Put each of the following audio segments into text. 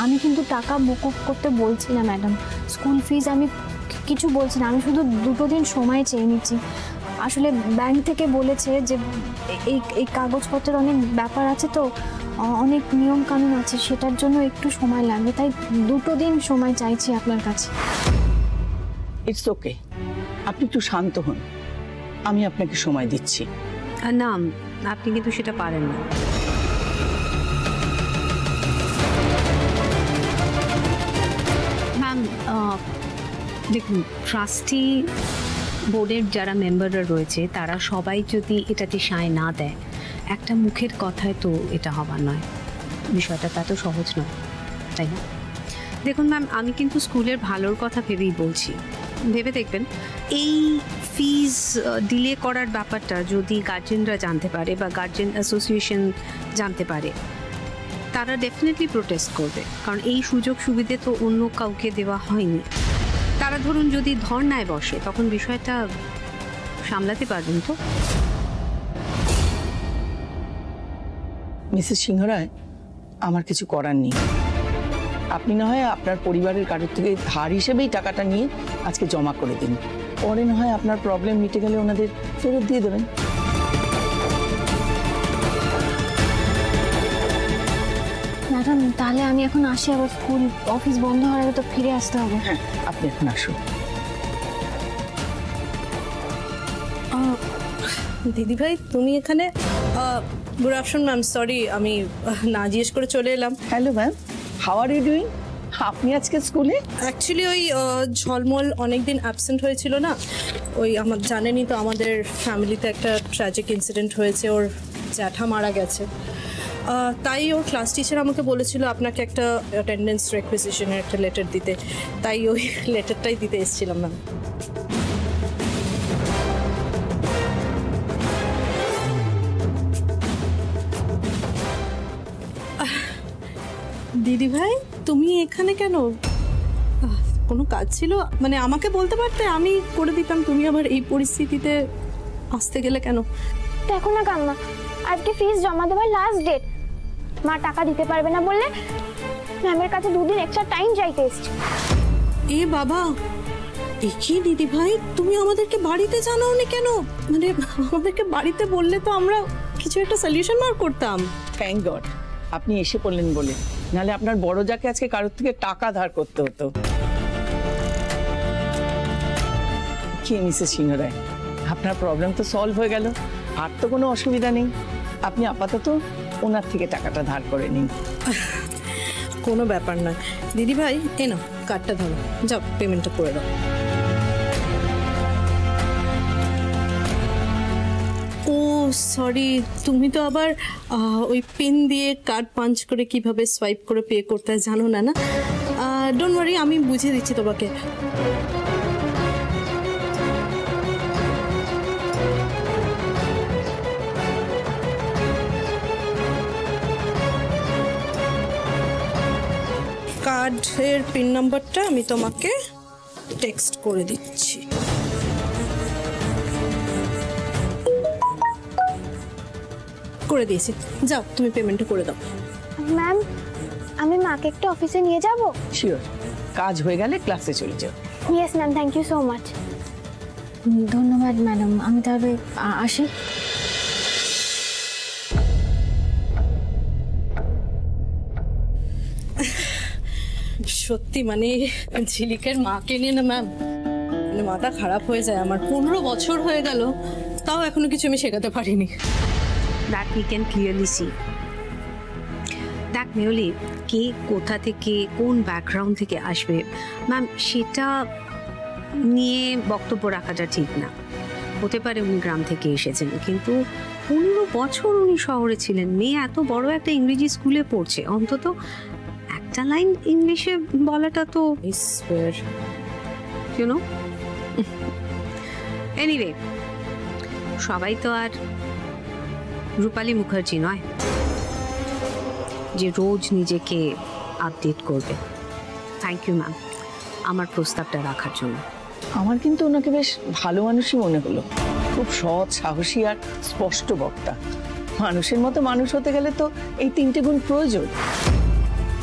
আমি কিন্তু টাকা মকুব করতে বলছি না ম্যাডাম, স্কুল ফিজ আমি কিছু বলছি না, আমি শুধু 2 দিন সময় চেয়ে নিচ্ছি। আসলে ব্যাংক থেকে বলেছে যে এই কাগজপত্রের অনেক ব্যাপার আছে, তো অনেক নিয়ম কানুন আছে, সেটার জন্য একটু সময় লাগবে, তাই 2 দিন সময় চাইছি আপনার কাছে। ইটস ওকে, আপনি একটু শান্ত হন, আমি আপনাকে সময় দিচ্ছি। না, আপনি কিন্তু সেটা পারেন না। ম্যাম দেখুন, ট্রাস্টি বোর্ডের যারা মেম্বাররা রয়েছে তারা সবাই যদি এটাতে সায় না দেয়, একটা মুখের কথায় তো এটা হবার নয়, বিষয়টা তা তো সহজ নয়, তাই না? দেখুন ম্যাম, আমি কিন্তু স্কুলের ভালোর কথা ভেবেই বলছি। ভেবে দেখবেন, এই ফিজ ডিলে করার ব্যাপারটা যদি গার্জেনরা জানতে পারে বা গার্জেন অ্যাসোসিয়েশন জানতে পারে, তারা ডেফিনেটলি প্রোটেস্ট করবে, কারণ এই সুযোগ সুবিধে তো অন্য কাউকে দেওয়া হয়নি। তারা ধরুন যদি ধর্নায় বসে, তখন বিষয়টা সামলাতে পারবেন তো? মিসেস সিংহরায়, আমার কিছু করার নেই। আপনি না হয় আপনার পরিবারের কারোর থেকে ধার হিসেবেই টাকাটা নিয়ে আজকে জমা করে দিন, পরে না হয় আপনার প্রবলেম মিটে গেলে ওনাদের ফেরত দিয়ে দেবেন। ম্যাডাম তাহলে আমি এখন আসি, আবার স্কুল অফিস বন্ধ হওয়ার আগে তো ফিরে আসতে হবে। হ্যাঁ, আপনি এখন আসুন। দিদি ভাই তুমি এখানে? গুড আফটারনুন ম্যাম, সরি আমি না জিজ্ঞেস করে চলে এলাম। Hello ma'am, how are you doing? আপনি আজকে স্কুলে? অ্যাকচুয়ালি ওই ঝলমল অনেকদিন অ্যাবসেন্ট হয়েছিল না, ওই আমার জানেনই তো আমাদের ফ্যামিলিতে একটা ট্র্যাজিক ইনসিডেন্ট হয়েছে, ওর জ্যাঠা মারা গেছে, তাই ওর ক্লাস টিচার আমাকে বলেছিল আপনাকে একটা অ্যাটেন্ডেন্স রিকুইজিশনের একটা লেটার দিতে, তাই ওই লেটারটাই দিতে এসেছিলাম ম্যাম। দিদি ভাই তুমি এখানে কেন? কোনো কাজ ছিল? মানে আমাকে বলতে পারতে, আমি করে দিতাম। তুমি আবার এই পরিস্থিতিতে আসতে গেলে কেন? দেখো না কাম্মা, আজকে ফিস জমা দেওয়ার লাস্ট ডেট, মা টাকা দিতে পারবে না বললে ম্যামের কাছে 2 দিন এক্সট্রা টাইম চাইতে এসেছি। এ বাবা, কি দিদি ভাই তুমি আমাদেরকে বাড়িতে জানাওনি কেন? মানে আমাদেরকে বাড়িতে বললে তো আমরা কিছু একটা সলিউশন বার করতাম। থ্যাংক গড আপনি এসে পড়লেন বলে, নাহলে আপনার বড় যাকে আজকে কারোর থেকে টাকা ধার করতে হতো। কি মিসেস সিংহরায়, আপনার প্রবলেম তো সলভ হয়ে গেল, আর তো কোনো অসুবিধা নেই। আপনি আপাতত ওনার থেকে টাকাটা ধার করে নিন। কোনো ব্যাপার না দিদি ভাই, এ নাও কার্ডটা ধরো, যাও পেমেন্টটা করে দাও। ও সরি, তুমি তো আবার ওই পিন দিয়ে কার্ড পাঞ্চ করে কিভাবে সোয়াইপ করে পে করতে হয় জানো না? না ডোন্ট ওয়ারি, আমি বুঝিয়ে দিচ্ছি তোমাকে। কার্ডের পিন নাম্বারটা আমি তোমাকে টেক্সট করে দিচ্ছি। করে দিয়েছি, যাও তুমি পেমেন্টটা করে দাও। ম্যাম আমি মাকে একটু অফিসে নিয়ে যাব? শিওর, কাজ হয়ে গেলে ক্লাসে চলে যাও। Yes ma'am, thank you so much. ধন্যবাদ ম্যাডাম, আমি তাহলে আসি। সত্যি মানে ঝিলিকের মাকে নিয়ে না ম্যাম, মানে মাথা খারাপ হয়ে যায় আমার। 15 বছর হয়ে গেল, তাও এখনো কিছু আমি শেখাতে পারিনি। That we can clearly see. দেখ মেয়লি, কে কোথা থেকে কোন ব্যাকগ্রাউন্ড থেকে আসবে ম্যাম, সেটা নিয়ে বক্তব্য রাখাটা ঠিক না। হতে পারে উনি গ্রাম থেকে এসেছেন, কিন্তু 15 বছর উনি শহরে ছিলেন। মেয়ে এত বড় একটা ইংরেজি স্কুলে পড়ছে, অন্তত একটা লাইন ইংলিশে বলাটা তো ইউ নো। এনিওয়ে, সবাই তো আর রূপালী মুখার্জি নয় যে রোজ নিজেকে আপডেট করবে। থ্যাংক ইউ ম্যাম আমার প্রস্তাবটা রাখার জন্য। আমার কিন্তু ওনাকে বেশ ভালো মানুষই মনে হলো, খুব সৎ, সাহসী আর স্পষ্ট বক্তা। মানুষের মতো মানুষ হতে গেলে তো এই 3টে গুণ প্রয়োজন।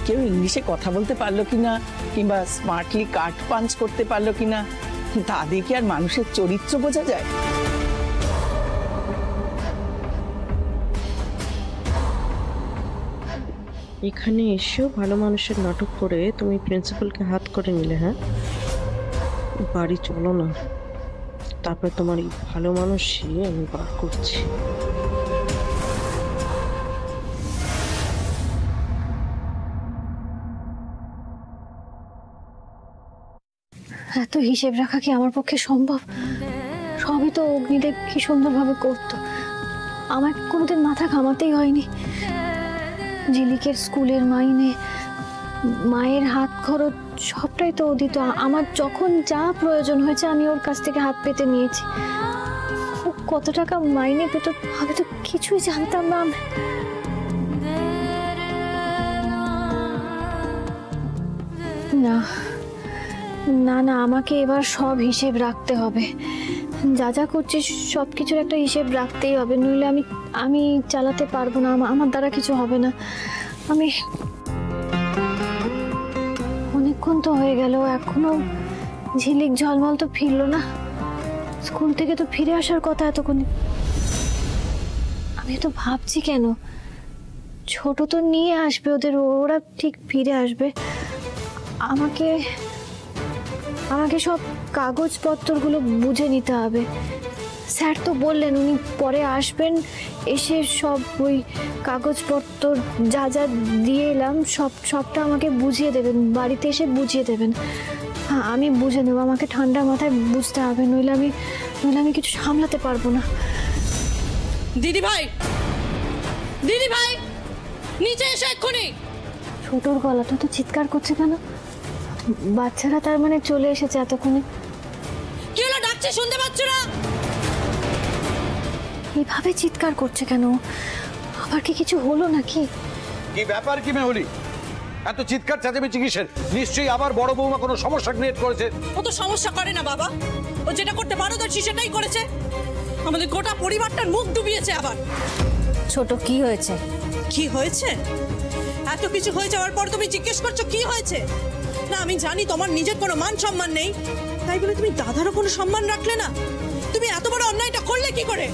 কেউ ইংলিশে কথা বলতে পারলো কিনা, কিংবা স্মার্টলি কার্ড পাঞ্চ করতে পারলো কিনা, তা দিয়ে কি আর মানুষের চরিত্র বোঝা যায়? এখানে এসেও ভালো মানুষের নাটক করে তুমি প্রিন্সিপালকে হাত করে নিলে। হ্যাঁ, বাড়ি চলো না, তারপর তোমার এই ভালো মানুষই আমি বার করছি। এত হিসেব রাখা কি আমার পক্ষে সম্ভব? সবই তো অগ্নিদেব কি সুন্দরভাবে করতো, আমার কোনোদিন মাথা ঘামাতেই হয়নি। ঝিলিকের স্কুলের মাইনে, মায়ের হাত খরচ সবটাই তো ও দিত। আমার যখন যা প্রয়োজন হয়েছে আমি ওর কাছ থেকে হাত পেতে নিয়েছি। ও কত টাকা মাইনে পেত আমি তো কিছুই জানতাম না। না না না, আমাকে এবার সব হিসেব রাখতে হবে। যা যা করছি সব কিছুর একটা হিসেব রাখতেই হবে, নইলে আমি চালাতে পারবো না, আমার দ্বারা কিছু হবে না। আমি অনেকক্ষণ তো হয়ে গেল, এখনো ঝিলিক ঝলমল তো ফিরলো না। স্কুল থেকে তো ফিরে আসার কথা এতক্ষণে। আমি তো ভাবছি কেন, ছোট তো নিয়ে আসবে ওদের, ওরা ঠিক ফিরে আসবে। আমাকে সব কাগজপত্রগুলো বুঝে নিতে হবে। স্যার তো বললেন উনি পরে আসবেন, এসে সব ওই কাগজপত্র যা যা দিয়ে এলাম সবটা আমাকে বুঝিয়ে দেবেন, বাড়িতে এসে বুঝিয়ে দেবেন। হ্যাঁ, আমি বুঝে নেব, আমাকে ঠান্ডা মাথায় বুঝতে হবে, নইলে আমি কিছু সামলাতে পারবো না। দিদি ভাই, দিদি ভাই, নিচে এসে এক্ষুনি। ছোটর গলাটা তো চিৎকার করছে কেন? বাচ্চারা তার মানে চলে এসেছে এতক্ষণে? কি হলো, ডাকছে শুনতে পাচ্ছ না? এভাবে চিৎকার করছে কেন? আবার কি কিছু হলো নাকি? কি ব্যাপার কি মেহুলি, এত চিৎকার চেঁচামেচি কিসের? নিশ্চয়ই আবার বড় বৌমা কোনো সমস্যা ক্রিয়েট করেছে। ও তো সমস্যা করে না বাবা, ও যেটা করতে পারদর্শী সেটাই করেছে। আমাদের গোটা পরিবারটার মুখ ডুবিয়েছে আবার। ছোট কি হয়েছে? কি হয়েছে? এত কিছু হয়ে যাওয়ার পর তুমি জিজ্ঞেস করছো কি হয়েছে? না, আমি জানি তোমার নিজের কোনো মান সম্মান নেই, তাই বলে তুমি দাদারও কোনো সম্মান রাখলে না। তুমি এত বড় অন্যায়টা করলে কি করে?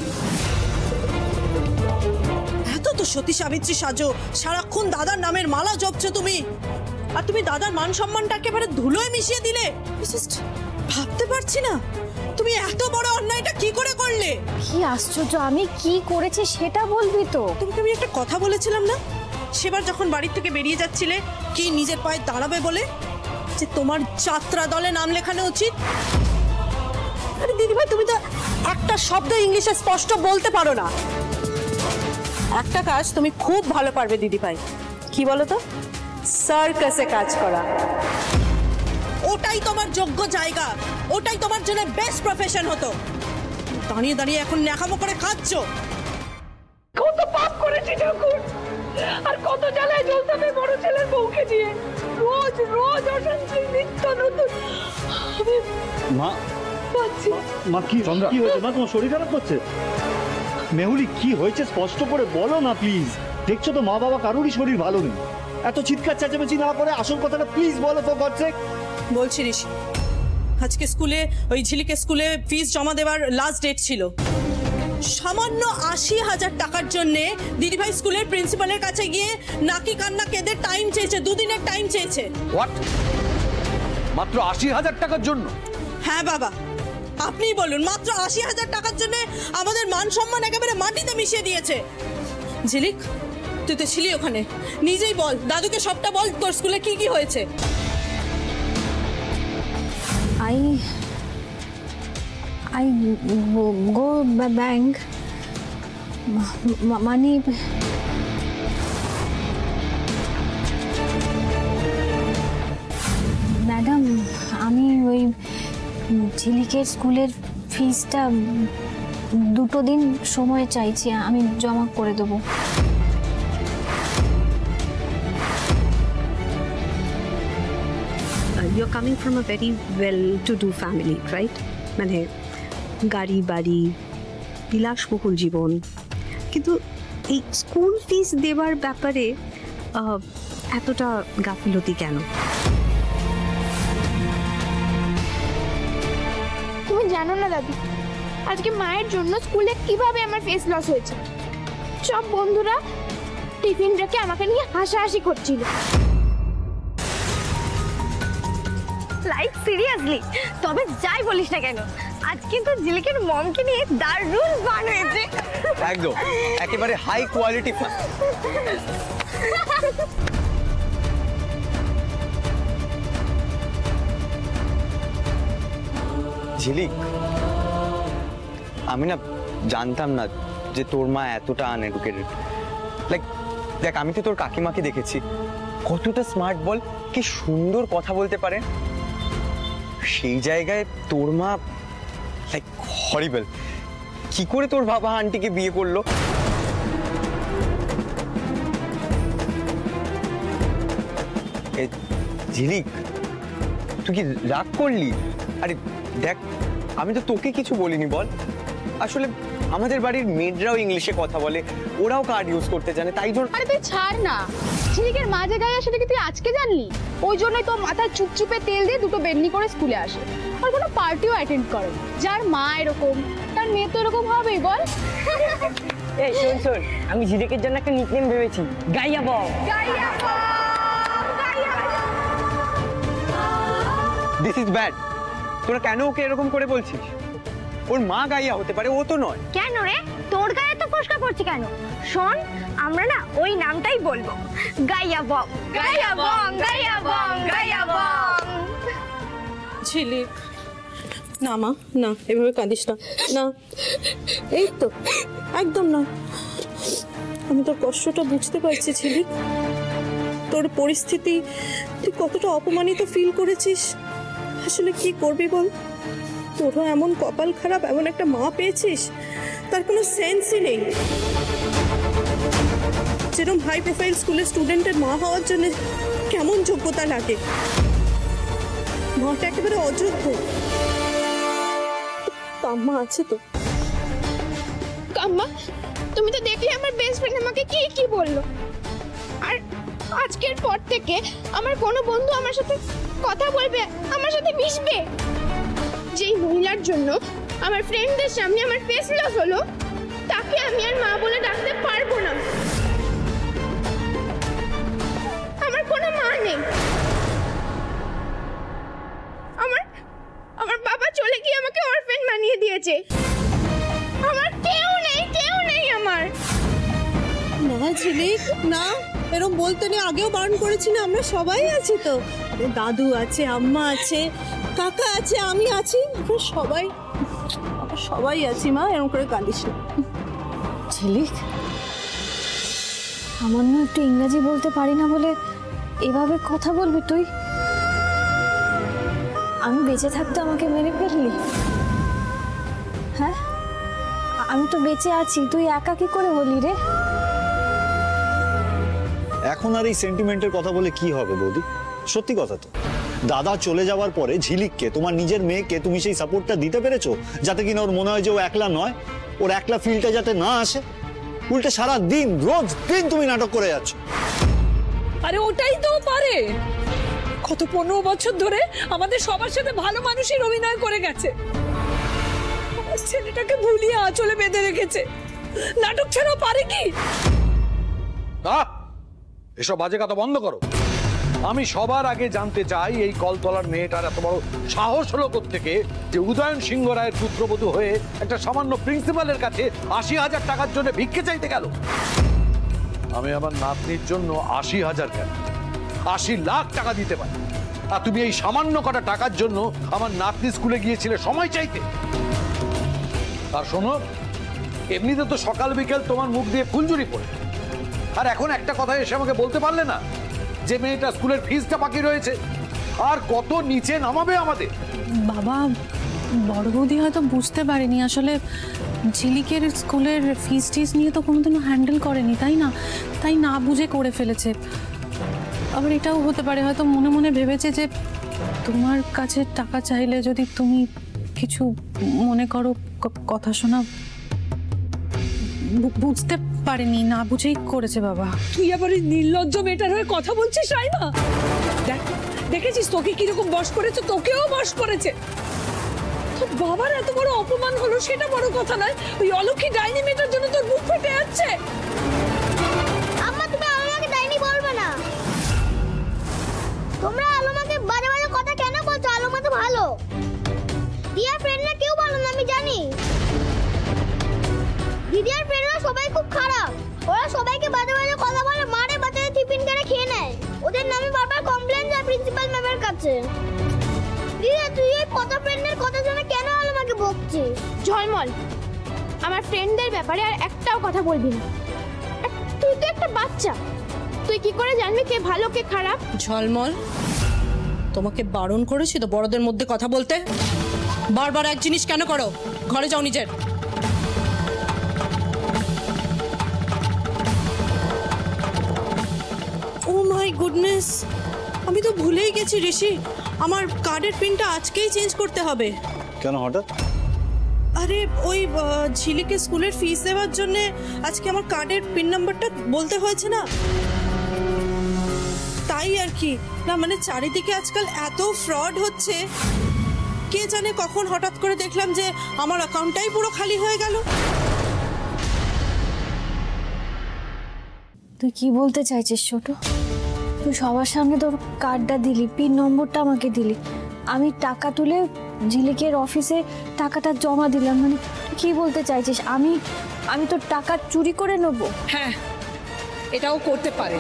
এত তো সতী সাবিত্রী সাজো, সারাক্ষণ দাদার নামের মালা জপছো তুমি, আর তুমি দাদার মান সম্মানটা একেবারে ধুলোয় মিশিয়ে দিলে। ভাবতে পারছি না তুমি এত বড় অন্যায়টা কি করে করলে। কি আশ্চর্য, আমি কি করেছি সেটা বলবি তো? তোমাকে আমি একটা কথা বলেছিলাম না সেবার যখন বাড়ি থেকে বেরিয়ে যাচ্ছিলে, কি নিজের পায়ে দাঁড়াবে বলে, যে তোমার যাত্রা দলে নাম লেখানো উচিত। আরে দিদিভাই, তুমি তো একটা শব্দ ইংলিশে স্পষ্ট বলতে পারো না। একটা কাজ তুমি খুব ভালো পারবে দিদিভাই, কি বলো তো? সার্কাসে কাজ করা। ওটাই তোমার যোগ্য জায়গা, ওটাই তোমার জন্য বেস্ট প্রফেশন হতো। দাঁড়িয়ে দাঁড়িয়ে এখন ন্যাকামো করে খাচ্ছো। কত পাপ করেছি ঠাকুর, আর কত জ্বালায় জ্বলতে হবে বড় ছেলের বউকে দিয়ে। রোজ রোজ অশান্তি, নিত্য নতুন। মা, পাচ্ছি মা কি হয়েছে? মা, তোমার শরীর খারাপ করছে? মেহুলি, কি হয়েছে স্পষ্ট করে বলো না প্লিজ। দেখছো তো মা বাবা কারোরই শরীর ভালো নেই। এত চিৎকার চেঁচামেচি না করে আসল কথাটা প্লিজ বলো ফর গডস সেক। বলছি ঋষি, আজকে স্কুলে ওই ঝিলিকের স্কুলে ফিস জমা দেওয়ার লাস্ট ডেট ছিল। সামান্য ৮০,০০০ টাকার জন্যে দিদিভাই স্কুলের প্রিন্সিপালের কাছে গিয়ে নাকি কান্না কেঁদে টাইম চেয়েছে, 2 দিনের টাইম চেয়েছে। হোয়াট? মাত্র ৮০,০০০ টাকার জন্য? হ্যাঁ বাবা, আপনিই বলুন, মাত্র ৮০,০০০ টাকার জন্য আমাদের মান সম্মান একেবারে মাটিতে মিশিয়ে দিয়েছে। ঝিলিক, তুই তো ছিলি ওখানে, নিজেই বল, দাদুকে সবটা বল, তোর স্কুলে কি কি হয়েছে। I go bank money. Madam, আমি ওই ঝিলিকের স্কুলের ফিসটা 2 দিন সময় চাইছি, আমি জমা করে দেবো। You're coming from a very well-to-do family, right? মানে গাড়ি বাড়ি, বিলাসবহুল জীবন, কিন্তু এই স্কুল ফিস দেওয়ার ব্যাপারে এতটা গাফিলতি কেন? তুমি জানো না দাদি, আজকে মায়ের জন্য স্কুলে কিভাবে আমার ফেস লস হয়েছে। সব বন্ধুরা টিফিন রেখে আমাকে নিয়ে হাসাহাসি করছিল। Like seriously? তবে যাই বলিস না কেন, আজ কিন্তু ঝিলিকের মমকে নিয়ে দারুণ ফান হয়েছে। একদম, একেবারে হাই কোয়ালিটি ফান। ঝিলিক, আমি না জানতাম না যে তোর মা এতটা আনএডুকেটেড। লাইক দেখ, আমি তো তোর কাকিমাকে দেখেছি, কতটা স্মার্ট বল, কি সুন্দর কথা বলতে পারে। সেই জায়গায় তোর মা লাইক হরিবল। কি করে তোর বাবা আন্টিকে বিয়ে করলো? ঝিলিক, তুই কি রাগ করলি? আরে দেখ, আমি তো তোকে কিছু বলিনি বল। আসলে আমাদের বাড়ির মেয়েরাও ইংলিশে কথা বলে, ওরাও কার্ড ইউজ করতে জানে, তাই জন্য। আরে তুই ছাড় না, ঝিলিকের মা যে গায়ে সেটা কি তুই আজকে জানলি? ওই জন্যই তো মাথায় চুপচুপে তেল দিয়ে দুটো বেডনি করে স্কুলে আসে, আর কোনো পার্টিও অ্যাটেন্ড করে। যার মা এরকম, তার মেয়ে তো এরকম হবেই বল। এই শোন শোন, আমি ঝিলিকের জন্য একটা নিকনেম ভেবেছি, গাইয়া বল। This is bad. তোরা কেন ওকে এরকম করে বলছিস? ওর মা গাইয়া হতে পারে, ও তো নয়। কেন রে, তোর গায়ে তো ফোসকা পড়ছে কেন? শোন, আমরা না ওই নামটাই বলবো, গাইয়া বং, গাইয়া বং, গাইয়া বং, গাইয়া বং। ঝিলিক, না মা, না, এভাবে কাঁদিস না। না, এই তো একদম না। আমি তোর কষ্টটা বুঝতে পারছি ঝিলিক, তোর পরিস্থিতি, তুই কতটা অপমানিত ফিল করেছিস। আসলে কি করবি বল, তোরও এমন কপাল খারাপ, এমন একটা মা পেয়েছিস, তার কোনো সেন্সই নেই। যেরকম হাই প্রোফাইল স্কুলের স্টুডেন্টের মা হওয়ার জন্য কেমন যোগ্যতা লাগে, মাটা একেবারে অযোগ্য। কাম্মা আছে তো? কাম্মা, তুমি তো দেখলে আমার বেস্ট ফ্রেন্ড আমাকে কি কি বললো। আর আজকের পর থেকে আমার কোনো বন্ধু আমার সাথে কথা বলবে, আমার সাথে মিশবে, যেই মহিলার জন্য আমার ফ্রেন্ডদের সামনে আমার ফেস লস হলো, তাকে আমি আর মা বলে ডাকতে পারবো না। আমার কোনো মা নেই, আমার বাবা চলে গিয়ে আমাকে অরফেন বানিয়ে দিয়েছে। আমার কেউ নেই, কেউ নেই আমার। না ঝিলিক, না, এরকম বলতে নেই, আগেও বারণ করেছি না, আমরা সবাই আছি তো। দাদু আছে, আম্মা আছে, কাকা আছে, আমি আছি, আমরা সবাই আছি মা, এরকম করে কাঁদিস না। ঝিলিক, সামান্য একটু ইংরেজি বলতে পারি না বলে এভাবে কথা বলবি তুই? আমি বেঁচে থাকতে আমাকে মেরে ফেললি? হ্যাঁ, আমি তো বেঁচে আছি, তুই একা কি করে বলি রে? এখন আর এই সেন্টিমেন্টের কথা বলে কি হবে বৌদি? সত্যি কথা তো, দাদা চলে যাওয়ার পরে ঝিলিককে, তোমার নিজের মেয়েকে তুমি সেই সাপোর্টটা দিতে পেরেছো, যাতে কিনা ওর মনে হয় যে ও একলা নয়, ওর একলা ফিলটা যাতে না আসে। উল্টে সারা দিন, রোজ দিন তুমি নাটক করে যাচ্ছ। আরে ওটাই তো পারে, কত 15 বছর ধরে আমাদের সবার সাথে ভালো মানুষের অভিনয় করে গেছে, ছেলেটাকে ভুলিয়ে আঁচলে বেঁধে রেখেছে। নাটক ছাড়াও পারে কি? এসব বাজে কথা বন্ধ করো। আমি সবার আগে জানতে চাই, এই কলতলার মেয়েটার এত বড় সাহস হলো কোত্থেকে যে উদয়ন সিংহ রায়ের পুত্রবধূ হয়ে একটা সামান্য প্রিন্সিপালের কাছে 80,000 টাকার জন্য ভিক্ষে চাইতে গেল। আমি আমার নাতনির জন্য 80,000 কেন, 80 লাখ টাকা দিতে পারি। আর তুমি এই সামান্য কটা টাকার জন্য আমার নাতনি স্কুলে গিয়েছিলে সময় চাইতে। আর শোনো, এমনিতে তো সকাল বিকেল তোমার মুখ দিয়ে ফুলঝুরি পড়ে, আর এখন একটা কথা এসে আমাকে বলতে পারলে না যে মেয়েটা স্কুলের ফিসটা বাকি রয়েছে? আর কত নিচে নামাবে আমাদের? বাবা, বড় বৌদি হয়তো বুঝতে পারেনি, আসলে ঝিলিকের স্কুলের ফিস টিস নিয়ে তো কোনোদিনও হ্যান্ডেল করেনি, তাই না? তাই না বুঝে করে ফেলেছে। আবার এটাও হতে পারে হয়তো মনে মনে ভেবেছে যে তোমার কাছে টাকা চাইলে যদি তুমি কিছু মনে করো, কথা শোনা। বুঝতে পারেনি, না বুঝেই করেছে বাবা। তুই আবার এই নির্লজ্জ মেয়েটার হয়ে কথা বলছিস রাইমা? দেখ, দেখেছিস তোকে কিরকম বশ করেছে, তোকেও বশ করেছে। তোর বাবার এত বড় অপমান হলো সেটা বড় কথা নয়, ওই অলক্ষী ডাইনি মেয়েটার জন্য তোর বুক ফেটে যাচ্ছে। আম্মা তুমি আলোমাকে ডাইনি বলবে না। তোমরা আলোমাকে বাজে বাজে কথা কেন বলছো? আলোমা তো ভালো। দিদির ফ্রেন্ডরা কেউ ভালো না আমি জানি। দিদির ফ্রেন্ডরা সবাই খুব খারাপ। ওরা সবাইকে বাজে বাজে কথা বলে, মারে, বাচ্চাদের টিফিন করে খেয়ে নেয়। ওদের নামে বারবার কমপ্লেন যায় প্রিন্সিপাল ম্যামের কাছে। দিদি তুই এই কত ফ্রেন্ডের কথা শুনে কেন আলোমাকে বকছিস? ঝলমল, আমার ফ্রেন্ডদের ব্যাপারে আর একটাও কথা বলবি না। তুই তো একটা বাচ্চা, তুই কি করে জানবি কে ভালো কে খারাপ? ঝলমল, তোমাকে বারণ করেছি তো বড়দের মধ্যে কথা বলতে। বারবার এক জিনিস কেন করো? ঘরে যাও নিজের। ও মাই গুডনেস, আমি তো ভুলেই গেছি ঋষি, আমার কার্ডের পিনটা আজকেই চেঞ্জ করতে হবে। কেন হঠাৎ? আরে ওই ঝিলিকে স্কুলের ফিস দেওয়ার জন্য আজকে আমার কার্ডের পিন নাম্বারটা বলতে হয়েছে না, তাই আর কি। না মানে চারিদিকে আজকাল এত ফ্রড হচ্ছে, কে জানে কখন হঠাৎ করে দেখলাম যে আমার অ্যাকাউন্টটাই পুরো খালি হয়ে গেল। তুই কি বলতে চাইছিস ছোট? তুই সবার সামনে তোর কার্ডটা দিলি, পিন নম্বরটা আমাকে দিলি, আমি টাকা তুলে ঝিলিকের অফিসে টাকাটা জমা দিলাম, মানে তুই কি বলতে চাইছিস? আমি তোর টাকা চুরি করে নেবো? হ্যাঁ, এটাও করতে পারে।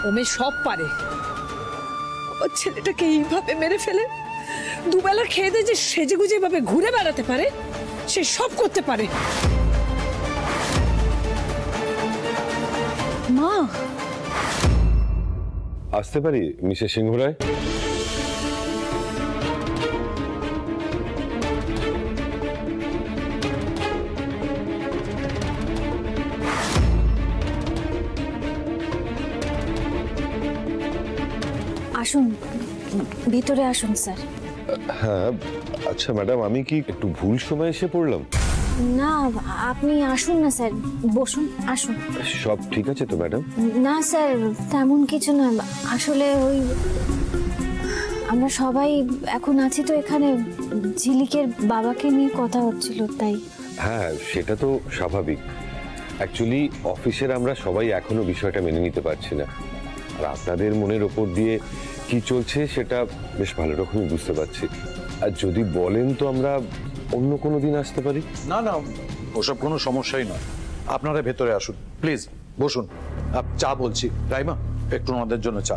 ওমে সব পারে। ওর ছেলেটাকে এইভাবে মেরে ফেলে দুবেলা খেয়ে দিয়ে যে সেজে গুজে এভাবে ঘুরে বেড়াতে পারে, সে সব করতে পারে। মা, আসতে পারি মিসেস সিংহ রায়? আসুন, ভিতরে আসুন স্যার। হ্যাঁ, আচ্ছা ম্যাডাম, আমি কি একটু ভুল সময় এসে পড়লাম? না, আপনি আসুন না স্যার, বসুন, আসুন। সব ঠিক আছে তো ম্যাডাম? না স্যার, তেমন কিছু না, আসলে ওই আমরা সবাই এখন আছি তো এখানে, ঝিলিকের বাবাকে নিয়ে কথা হচ্ছিল তাই। হ্যাঁ, সেটা তো স্বাভাবিক। অ্যাকচুয়ালি অফিসের আমরা সবাই এখনো বিষয়টা মেনে নিতে পারছি না, আর আপনাদের মনের ওপর দিয়ে কি চলছে সেটা বেশ ভালো রকমই বুঝতে পারছি। আর যদি বলেন তো আমরা অন্য কোনো দিন আসতে পারি। না না, ওসব কোনো সমস্যাই নয়, আপনারা ভেতরে আসুন, প্লিজ বসুন। চা বলছি, রাইমা একটু আমাদের জন্য চা।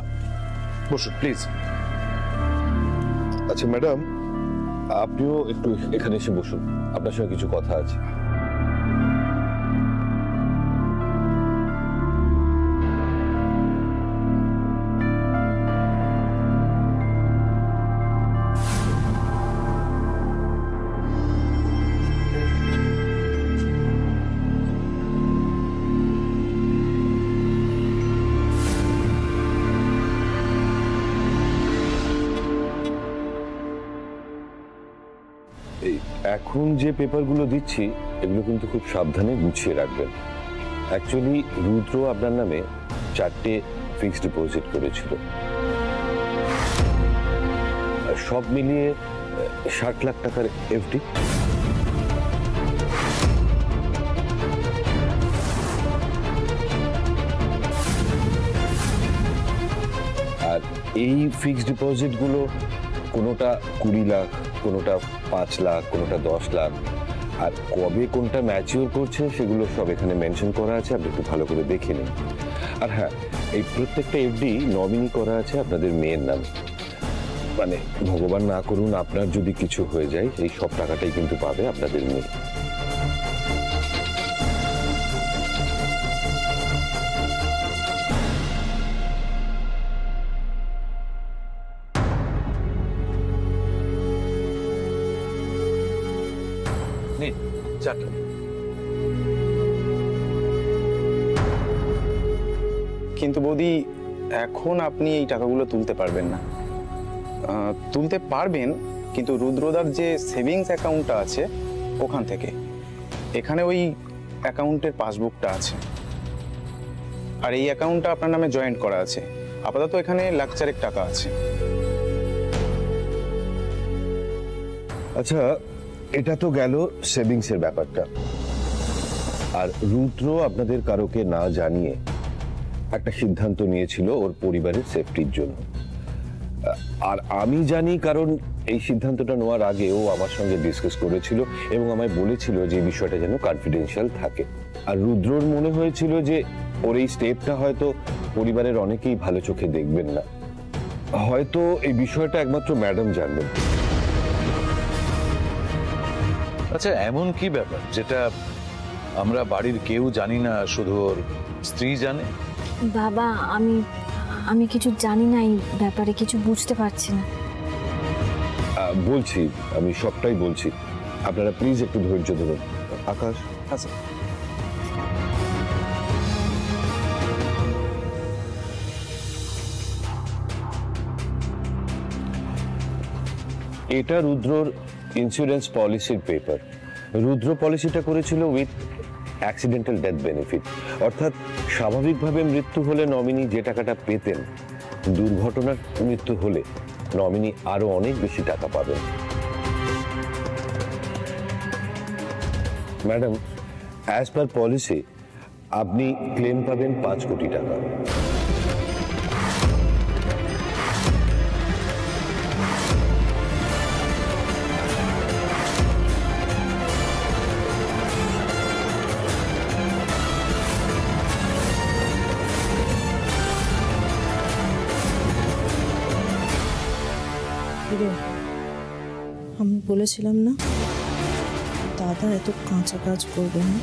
বসুন প্লিজ। আচ্ছা ম্যাডাম, আপনিও একটু এখানে এসে বসুন, আপনার সঙ্গে কিছু কথা আছে। এখন যে পেপারগুলো দিচ্ছি এগুলো কিন্তু খুব সাবধানে গুছিয়ে রাখবেন। অ্যাকচুয়ালি রুদ্র আপনার নামে 4টে ফিক্সড ডিপোজিট করেছিল, সব মিলিয়ে 60 লাখ টাকার এফডি। আর এই ফিক্সড ডিপোজিটগুলো কোনোটা 20 লাখ, কোনোটা 5 লাখ, কোনোটা 10 লাখ, আর কবে কোনটা ম্যাচিওর করছে সেগুলো সব এখানে মেনশন করা আছে, আপনি একটু ভালো করে দেখে নিন। আর হ্যাঁ, এই প্রত্যেকটা এফডি নমিনি করা আছে আপনাদের মেয়ের নামে, মানে ভগবান না করুন আপনার যদি কিছু হয়ে যায় এই সব টাকাটাই কিন্তু পাবে আপনাদের মেয়ে। কিন্তু বৌদি, এখন আপনি এই টাকাগুলো তুলতে পারবেন না। তুলতে পারবেন কিন্তু রুদ্রদার যে সেভিংস অ্যাকাউন্টটা আছে ওখান থেকে। এখানে ওই অ্যাকাউন্টের পাসবুকটা আছে, আর এই অ্যাকাউন্টটা আপনার নামে জয়েন্ট করা আছে। আপাতত এখানে লাখ-চারেক টাকা আছে। আচ্ছা, এটা তো গেল সেভিংসের ব্যাপারটা। আর রুদ্র আপনাদের কারোকে না জানিয়ে একটা সিদ্ধান্ত নিয়েছিল ওর পরিবারের সেফটির জন্য। আর আমি জানি, কারণ এই সিদ্ধান্তটা নেওয়ার আগে ও আমার সঙ্গে ডিসকাস করেছিল এবং আমায় বলেছিল যে এই বিষয়টা যেন কনফিডেন্সিয়াল থাকে। আর রুদ্রর মনে হয়েছিল যে ওর এই স্টেপটা হয়তো পরিবারের অনেকেই ভালো চোখে দেখবেন না, হয়তো এই বিষয়টা একমাত্র ম্যাডাম জানবেন। আচ্ছা, এমন কি ব্যাপার যেটা আমরা বাড়ির কেউ জানি না, শুধু ওর স্ত্রী জানে? বাবা, আমি কিছু জানি না, এই ব্যাপারে কিছু বুঝতে পারছি না। বলছি, আমি সবটাই বলছি, আপনারা প্লিজ একটু ধৈর্য ধরুন। আকাশ। আচ্ছা, এটা রুদ্রর ইন্স্যুরেন্স পলিসির পেপার। রুদ্র পলিসিটা করেছিল উইথ অ্যাক্সিডেন্টাল ডেথ বেনিফিট, অর্থাৎ স্বাভাবিকভাবে মৃত্যু হলে নমিনি যে টাকাটা পেতেন, দুর্ঘটনার মৃত্যু হলে নমিনি আরো অনেক বেশি টাকা পাবেন। ম্যাডাম, অ্যাজ পার পলিসি আপনি ক্লেম পাবেন 5 কোটি টাকা। আমি বলেছিলাম না দাদা এত কাঁচা কাজ করবে না।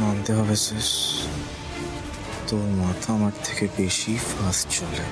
মানতে হবে শেষ, তোর মাথা আমার থেকে বেশি ফাস্ট চলে।